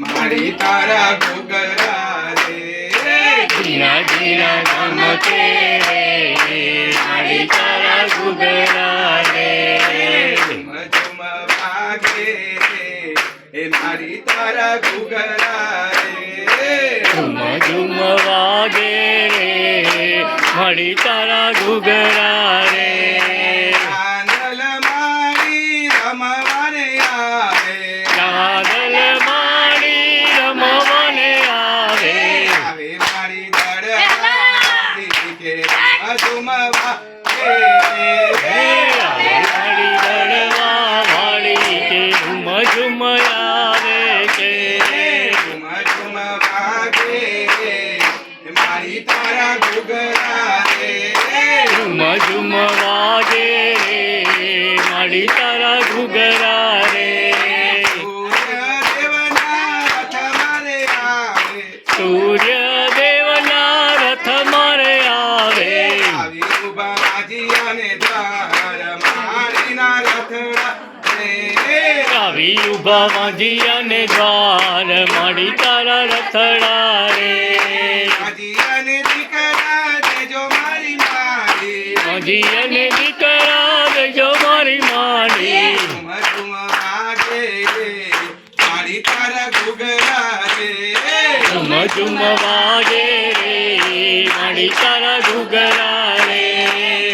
મારી તારા ઘૂઘરા રે ધીરા ધીરા ગમકે રે મારી તારા ઘૂઘરા રે ઝુમ ઝુમ વાગે રે એ મારી તારા ઘૂઘરા રે ઝુમ ઝુમ વાગે રે મારી તારા ઘૂઘરા રે ચાંદલ મારી રમવાને આવે ચાંદલ મારી રમવાને આવે આવે મારી દડવાથી કે ઝુમ વાગે હે આવે મારી દડવા વાળી કે ઝુમ ઝુમ આવે કે ઝુમ ઝુમ વાગે મારી તારા ઘૂઘરા રે ઝુમ ઝુમ વાગે રે મારી તારા ઘૂઘરા રે સૂર્ય દેવના રથ મારે આવે સૂર્યદેવના રથ મારે આવે આવી ઉભા માજીયાને દ્વાર મારીના રથડા રે આવી ઉભા માજીયાને દ્વાર મારી તારા રથડા રે માજીયાને દીકરા દેજો મારી મારી માજીયાને દીકરા દેજો મારી મારી ઝુમ ઝુમ વાગે મારી તારા ઘૂઘરા રે ઝુમ ઝુમ વાગે રે મારી તારા ઘૂઘરા રે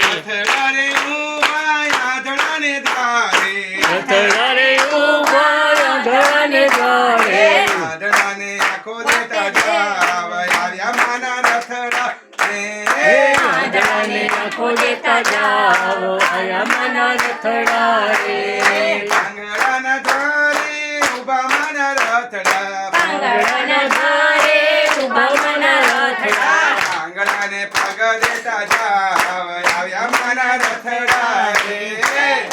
રથડા રે ઉભા આંધળાને દ્વારે રથડા રે ઉભા આંધળાને દ્વારે આંધળાને આંખો દેતા જાવ આવ્યા માના રથડા રે આંધળાને આંખો દેતા જાઓ આયા માના રથડા રે આંગળાના દ્વારે ઉભા માના રથડા આંગળાના દ્વારે ઉભા માના રથડા આંગળાને પગ દેતા જાવ આવ્યા માના રથડા રે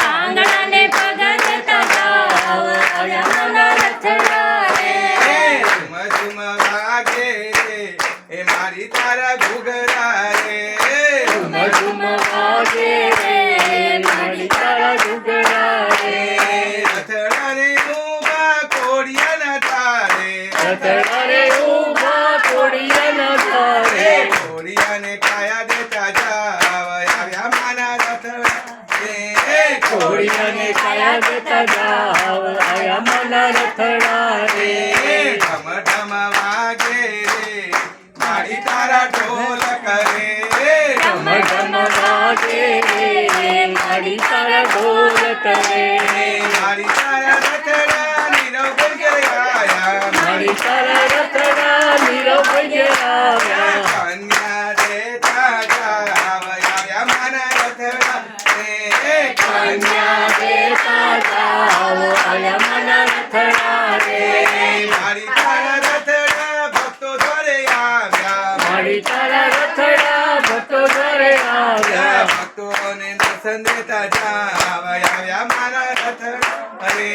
આંગળાને પગ દેતા જાઓ આયા માના રથડા રે ઝુમ ઝુમ વાગે એ મારી તારા ઘૂઘરા રે ઝુમ ઝુમ વાગે રે મારી તારા ઘૂઘરા રે રથડા રે ઉભા કોડિયાના તારે રથડા રે ઉભા કોડિયાના દ્વારે કોડિયાને કાયા દેતા જાવ આવ્યા માના રથડા રે કોડિયાને કાયા દેતા જાઓ આયા માના રથડા રે ઢમ ઢમ વાગે રે મારી તારા ઢોલ કરે ઢમ ઢમ વાગે રે મારી તારા ઢોલ કરે મારી તારા રથડા નીરવ આયા મારી તારા રથડા નીરવ આવ્યા કન્યા દેતા જાવ આવ્યા માના રથડા રે કન્યા દેતા જાઓ આયા માના રથડા રે મારી તારા રથડા ભક્તો ઘરે આવ્યા મારી તારા રથડા ભક્તો ઘરે આવ્યા ભક્તોને દર્શન દેતા જાવ આવ્યા મારા રથડા રે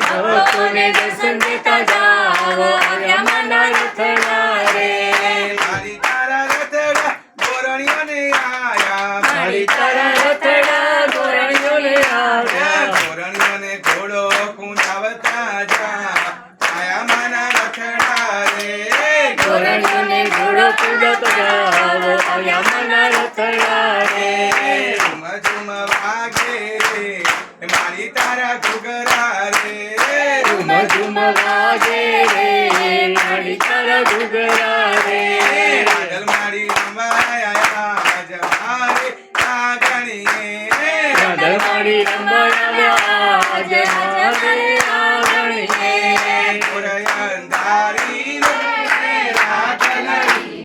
ભક્તોને દર્શન દેતા જાઓ આવ્યા માના રથડા રે મારી તારા રથડા ગોરણીઓને આયા મારી તારા રથડા ગોરણીઓને આવ્યા ગોરણીઓને ઘોડો કુંડાવતા જા આયા માના રથડા રે ગોરણીઓને ઘોડો કૂદતો જાઓ આવ્યા માના રથડા રે ઝુમ ઝુમ વાગે રે મારી તારા ઘૂઘરા રે ઝુમ ઝુમ વાગે રે મારી તારા ઘૂઘરા રે રાડલ મારી રમાયા જમારે આગણીએ રાધલ મારી રંબાયા આજે મારે